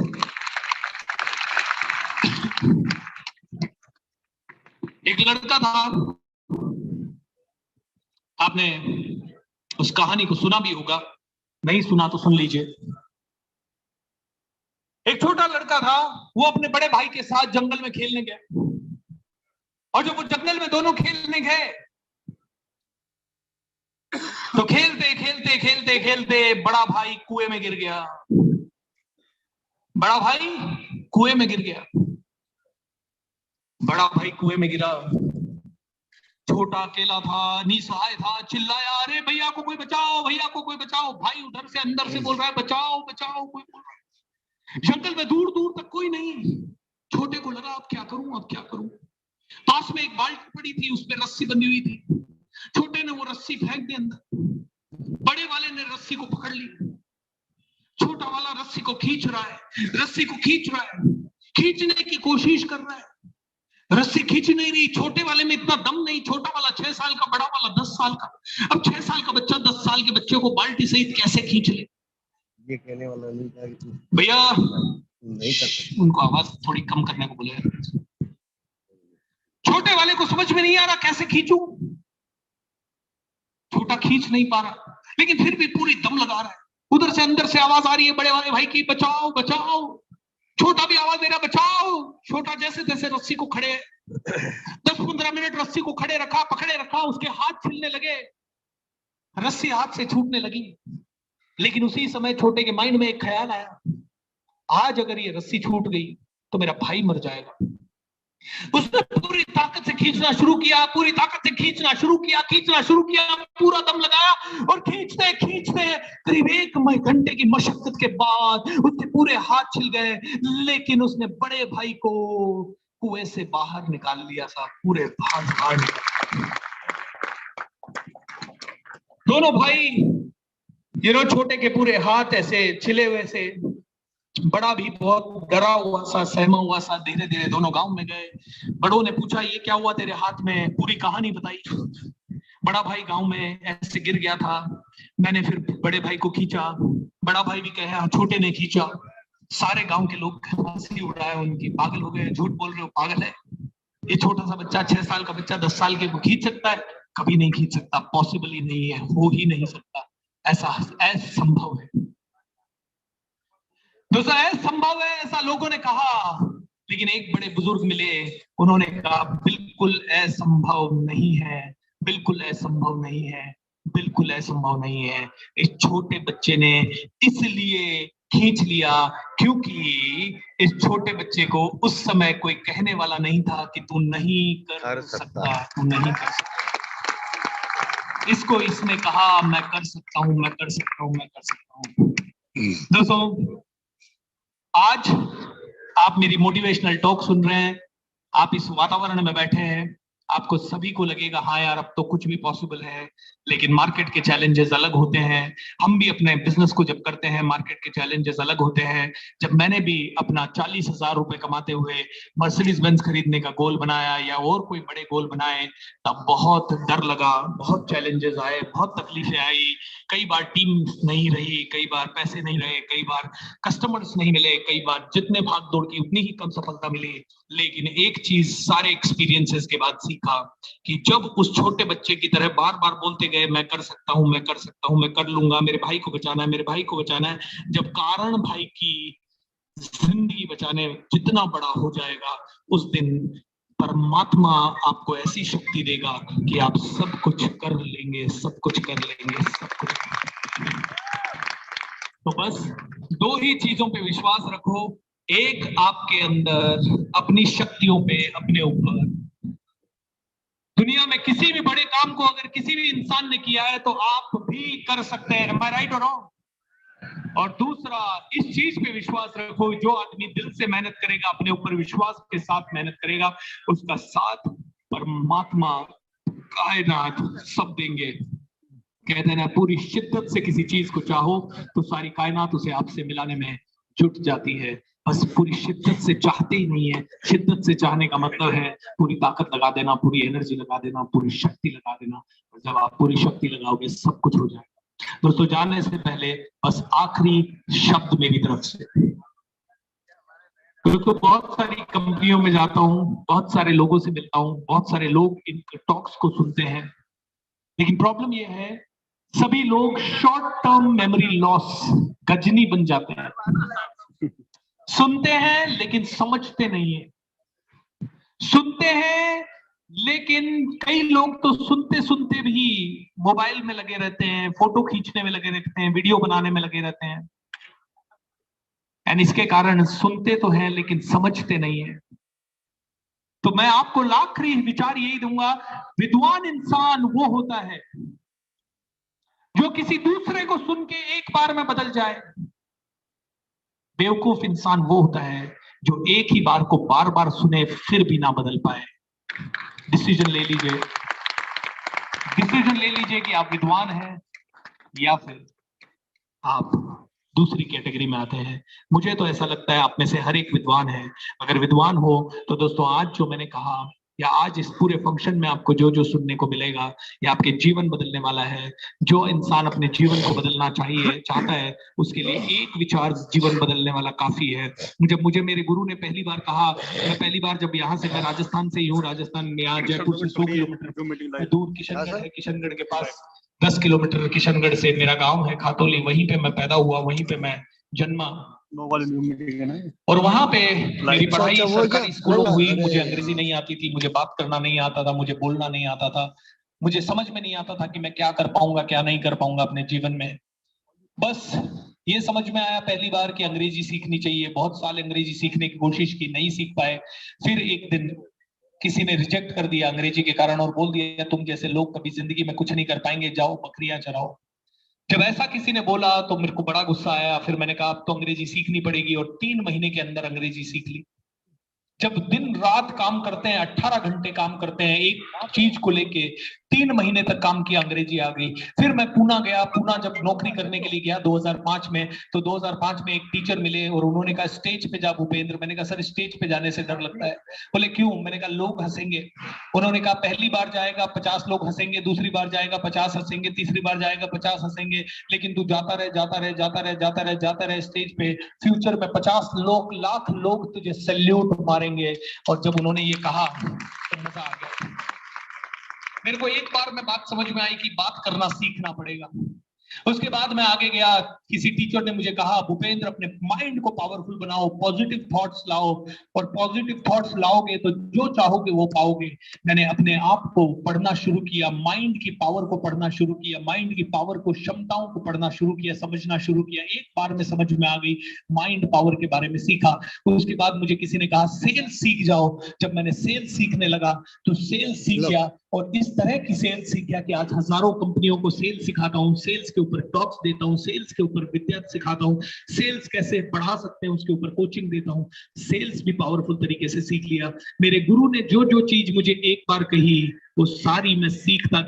एक लड़का था, आपने उस कहानी को सुना भी होगा, नहीं सुना तो सुन लीजिए। एक छोटा लड़का था, वो अपने बड़े भाई के साथ जंगल में खेलने गया, और जब वो जंगल में दोनों खेलने गए तो खेलते खेलते खेलते खेलते बड़ा भाई कुएं में गिर गया, बड़ा भाई कुएं में गिर गया, बड़ा भाई कुएं में गिरा। छोटा अकेला था, निसहाय था, चिल्लाया, अरे भैया को कोई बचाओ, भैया को कोई बचाओ। भाई उधर से अंदर से बोल रहा है बचाओ बचाओ, कोई बोल रहा है। जंगल में दूर दूर तक कोई नहीं। छोटे को लगा अब क्या करूं, अब क्या करूं। पास में एक बाल्टी पड़ी थी, उसमें रस्सी बंधी हुई थी। छोटे ने वो रस्सी फेंक दी अंदर, बड़े वाले ने रस्सी को पकड़ ली। छोटा वाला रस्सी को खींच रहा है, रस्सी को खींच रहा है, खींचने की कोशिश कर रहा है, रस्सी खींच नहीं रही। छोटे वाले में इतना दम नहीं, छोटा वाला 6 साल का, बड़ा वाला 10 साल का। अब 6 साल का बच्चा 10 साल के बच्चे को बाल्टी सहित कैसे खींच ले। ये कहने वाला नहीं था कि भैया नहीं कर सकते। उनको आवाज थोड़ी कम करने को बोले। छोटे वाले को समझ में नहीं आ रहा कैसे खींचूं। छोटा खींच नहीं पा रहा, लेकिन फिर भी पूरी दम लगा रहा है। उधर से अंदर से आवाज आ रही है बड़े वाले भाई की, बचाओ बचाओ। छोटा भी आवाज दे रहा, बचाओ। छोटा जैसे तैसे रस्सी को खड़े 10-15 मिनट रस्सी को खड़े रखा, पकड़े रखा। उसके हाथ छिलने लगे, रस्सी हाथ से छूटने लगी। लेकिन उसी समय छोटे के माइंड में एक ख्याल आया, आज अगर ये रस्सी छूट गई तो मेरा भाई मर जाएगा। उसने पूरी ताकत से खींचना शुरू किया, पूरी ताकत से खींचना शुरू किया, खींचना शुरू किया, पूरा दम लगाया और खींचते खींचते करीब 1 घंटे की मशक्कत के बाद उसके पूरे हाथ छिल गए। लेकिन उसने बड़े भाई को कुएं से बाहर निकाल लिया था, पूरे भाग। दोनों भाई छोटे के पूरे हाथ ऐसे छिले हुए से, बड़ा भी बहुत डरा हुआ सा, सहमा हुआ सा। धीरे धीरे दोनों गांव में गए। बड़ों ने पूछा ये क्या हुआ तेरे हाथ में, पूरी कहानी बताई। बड़ा भाई गांव में ऐसे गिर गया था, मैंने फिर बड़े भाई को खींचा। बड़ा भाई भी कहे छोटे ने खींचा। सारे गांव के लोग हंसी उड़ाए उनकी, पागल हो गए, झूठ बोल रहे हो, पागल है ये छोटा सा बच्चा, 6 साल का बच्चा 10 साल के को खींच सकता है? कभी नहीं खींच सकता, पॉसिबल ही नहीं है, हो ही नहीं सकता, ऐसा असंभव है। दूसरा असंभव है, ऐसा लोगों ने कहा। लेकिन एक बड़े बुजुर्ग मिले, उन्होंने कहा बिल्कुल असंभव नहीं है, बिल्कुल असंभव नहीं है, बिल्कुल असंभव नहीं है। इस छोटे बच्चे ने इसलिए खींच लिया क्योंकि इस छोटे बच्चे को उस समय कोई कहने वाला नहीं था कि तू नहीं कर सकता, तू नहीं कर सकता। इसको इसने कहा मैं कर सकता हूं, मैं कर सकता हूं, मैं कर सकता हूं। दोस्तों, आज आप मेरी मोटिवेशनल टॉक सुन रहे हैं, आप इस वातावरण में बैठे हैं, आपको सभी को लगेगा हाँ यार अब तो कुछ भी पॉसिबल है। लेकिन मार्केट के चैलेंजेस अलग होते हैं। हम भी अपने बिजनेस को जब करते हैं, मार्केट के चैलेंजेस अलग होते हैं। जब मैंने भी अपना 40,000 रुपए कमाते हुए मर्सिडीज बेंज खरीदने का गोल बनाया या और कोई बड़े गोल बनाए, तब बहुत डर लगा, बहुत चैलेंजेस आए, बहुत तकलीफें आई। कई बार टीम नहीं रही, कई बार पैसे नहीं रहे, कई बार कस्टमर्स नहीं मिले, कई बार जितने भाग दौड़ की उतनी ही कम सफलता मिली। लेकिन एक चीज सारे एक्सपीरियंसेस के बाद सीखा कि जब उस छोटे बच्चे की तरह बार बार बोलते गए मैं कर सकता हूं, मैं कर सकता हूं, मैं कर लूंगा, मेरे भाई को बचाना है, मेरे भाई को बचाना है, जब कारण भाई की जिंदगी बचाने जितना बड़ा हो जाएगा, उस दिन परमात्मा आपको ऐसी शक्ति देगा कि आप सब कुछ कर लेंगे, सब कुछ कर लेंगे, सब कुछ कर लेंगे। तो बस 2 ही चीजों पे विश्वास रखो, एक आपके अंदर अपनी शक्तियों पे, अपने ऊपर। दुनिया में किसी भी बड़े काम को अगर किसी भी इंसान ने किया है तो आप भी कर सकते हैं। Am I right or wrong? और दूसरा, इस चीज पे विश्वास रखो, जो आदमी दिल से मेहनत करेगा, अपने ऊपर विश्वास के साथ मेहनत करेगा, उसका साथ परमात्मा, कायनात सब देंगे। कहते हैं ना, पूरी शिद्दत से किसी चीज को चाहो तो सारी कायनात उसे आपसे मिलाने में जुट जाती है। बस पूरी शिद्दत से चाहते ही नहीं है। शिद्दत से चाहने का मतलब है पूरी ताकत लगा देना, पूरी एनर्जी लगा देना, पूरी शक्ति लगा देना। और जब आप पूरी शक्ति लगाओगे सब कुछ हो जाएगा। दोस्तों, जाने से पहले बस आखिरी शब्द मेरी तरफ से। दोस्तों, बहुत सारी कंपनियों में जाता हूँ, बहुत सारे लोगों से मिलता हूँ, बहुत सारे लोग इन टॉक्स को सुनते हैं, लेकिन प्रॉब्लम यह है सभी लोग short term memory loss Ghajini बन जाते हैं। सुनते हैं लेकिन समझते नहीं है। सुनते हैं लेकिन कई लोग तो सुनते सुनते भी मोबाइल में लगे रहते हैं, फोटो खींचने में लगे रहते हैं, वीडियो बनाने में लगे रहते हैं। एंड इसके कारण सुनते तो हैं लेकिन समझते नहीं है। तो मैं आपको आखिरी विचार यही दूंगा, विद्वान इंसान वो होता है जो किसी दूसरे को सुन के एक बार में बदल जाए। बेवकूफ इंसान वो होता है जो एक ही बार को बार बार सुने फिर भी ना बदल पाए। डिसीजन ले लीजिए, डिसीजन ले लीजिए कि आप विद्वान हैं या फिर आप दूसरी कैटेगरी में आते हैं। मुझे तो ऐसा लगता है आप में से हर एक विद्वान है। अगर विद्वान हो तो दोस्तों आज जो मैंने कहा या आज इस पूरे फंक्शन में आपको जो जो सुनने को मिलेगा या आपके जीवन बदलने वाला है। जो इंसान अपने जीवन को बदलना चाहता है उसके लिए एक विचार जीवन बदलने वाला काफी है। जब मुझे मेरे गुरु ने पहली बार कहा, मैं पहली बार जब यहाँ से, मैं राजस्थान से ही हूँ, राजस्थान में यहाँ जयपुर से 100 किलोमीटर दूर किशनगढ़ है, किशनगढ़ के पास 10 किलोमीटर किशनगढ़ से मेरा गांव है खातोली, वहीं पे मैं पैदा हुआ, वहीं पे मैं जन्मा और वहां पे मेरी पढ़ाई सरकारी स्कूलों में हुई। मुझे अंग्रेजी नहीं आती थी, मुझे बात करना नहीं आता था, मुझे बोलना नहीं आता था, मुझे समझ में नहीं आता था कि मैं क्या कर पाऊंगा क्या नहीं कर पाऊंगा अपने जीवन में। बस ये समझ में आया पहली बार कि अंग्रेजी सीखनी चाहिए। बहुत साल अंग्रेजी सीखने की कोशिश की, नहीं सीख पाए। फिर एक दिन किसी ने रिजेक्ट कर दिया अंग्रेजी के कारण और बोल दिया तुम जैसे लोग कभी जिंदगी में कुछ नहीं कर पाएंगे, जाओ बकरियां चराओ। जब ऐसा किसी ने बोला तो मेरे को बड़ा गुस्सा आया। फिर मैंने कहा अब तो अंग्रेजी सीखनी पड़ेगी और 3 महीने के अंदर अंग्रेजी सीख ली। जब दिन रात काम करते हैं, 18 घंटे काम करते हैं एक चीज को लेके, 3 महीने तक काम किया, अंग्रेजी आ गई। फिर मैं पूना गया। पूना जब नौकरी करने के लिए गया 2005 में, तो 2005 में एक टीचर मिले और उन्होंने कहा स्टेज पे जा भूपेंद्र। मैंने कहा सर स्टेज पे जाने से डर लगता है। बोले क्यों? मैंने कहा लोग हंसेंगे। उन्होंने कहा पहली बार जाएगा 50 लोग हंसेंगे, दूसरी बार जाएगा 50 हंसेंगे, तीसरी बार जाएगा 50 हंसेंगे, लेकिन तू जाता रहे जाता रहे जाता रहे जाता रहे जाता रहे स्टेज पे, फ्यूचर में 50 लोग लाख लोग तुझे सैल्यूट मारेंगे। और जब उन्होंने ये कहा तो मजा आ गया। मेरे को एक बार में बात समझ में आई कि बात करना सीखना पड़ेगा। उसके बाद मैं आगे गया, किसी टीचर ने मुझे कहा भूपेंद्र अपने माइंड को पावरफुल बनाओ, पॉजिटिव थॉट्स लाओ, और पॉजिटिव थॉट्स लाओगे तो जो चाहोगे वो पाओगे। मैंने अपने आप को पढ़ना शुरू किया, माइंड की पावर को पढ़ना शुरू किया, माइंड की पावर को, क्षमताओं को पढ़ना शुरू किया, समझना शुरू किया। एक बार में समझ में आ गई, माइंड पावर के बारे में सीखा। उसके बाद मुझे किसी ने कहा सेल्स सीख जाओ। जब मैंने सेल्स सीखने लगा तो सेल्स सीख गया, और इस तरह की सेल्स सीख गया कि आज हजारों कंपनियों को सेल्स सिखाता हूँ, सेल्स के ऊपर टॉक्स देता हूँ, सेल्स के ऊपर विद्या सिखाता हूँ, सेल्स कैसे बढ़ा सकते हैं उसके ऊपर कोचिंग देता हूँ। सेल्स भी पावरफुल तरीके से सीख लिया। मेरे गुरु ने जो जो चीज मुझे एक बार कही वो सारी मैं सीखता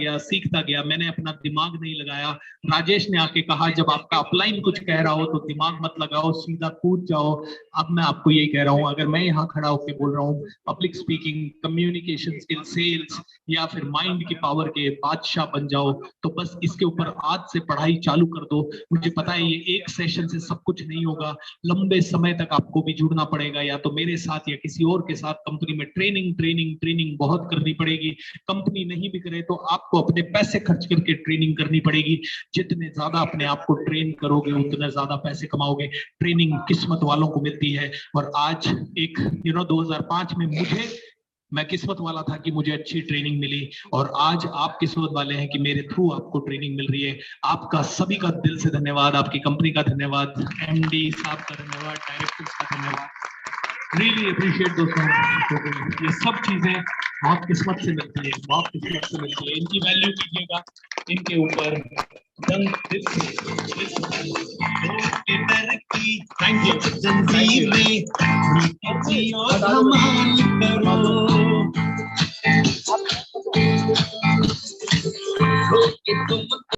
गया। मैंने अपना दिमाग नहीं लगाया। राजेश ने आके कहा जब आपका अपलाइन कुछ कह रहा हो तो दिमाग मत लगाओ, सीधा कूद जाओ। अब मैं आपको यही कह रहा हूँ, अगर मैं यहाँ खड़ा होकर बोल रहा हूँ public speaking, communication skill, sales या फिर माइंड की पावर के बादशाह बन जाओ, तो बस इसके ऊपर आज से पढ़ाई चालू कर दो। मुझे पता है ये एक सेशन से सब कुछ नहीं होगा, लंबे समय तक आपको भी जुड़ना पड़ेगा, या तो मेरे साथ या किसी और के साथ। कंपनी में ट्रेनिंग बहुत करनी पड़ेगी। कंपनी नहीं भी करे तो आपको अपने पैसे खर्च करके ट्रेनिंग करनी पड़ेगी। जितने ज्यादा अपने आप को ट्रेन करोगे उतने ज्यादा पैसे कमाओगे। ट्रेनिंग किस्मत वालों को मिलती है। और आज एक 2005 में मैं किस्मत वाला था कि मुझे अच्छी ट्रेनिंग मिली, और आज आप किस्मत वाले हैं कि मेरे थ्रू आपको ट्रेनिंग मिल रही है। आपका सभी का दिल से धन्यवाद, आपकी कंपनी का धन्यवाद, एमडी साहब का धन्यवाद, डायरेक्टर्स का धन्यवाद। रियली अप्रिशिएट दोस्तों, ये सब चीजें बहुत किस्मत से मिलती है, बहुत किस्मत से मिलती है। इनकी वैल्यू कीजिएगा, इनके ऊपर थैंक यू।